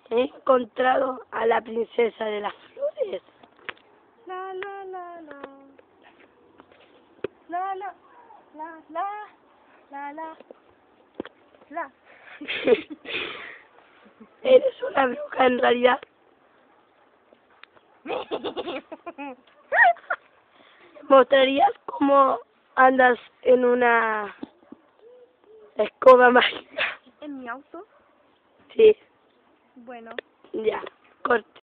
He encontrado a la princesa de las flores. La la la la. La la la la la la la. Eres una bruja en realidad. ¿Mostrarías cómo andas en una escoba mágica? ¿En mi auto? Sí, Bueno. ya, corte.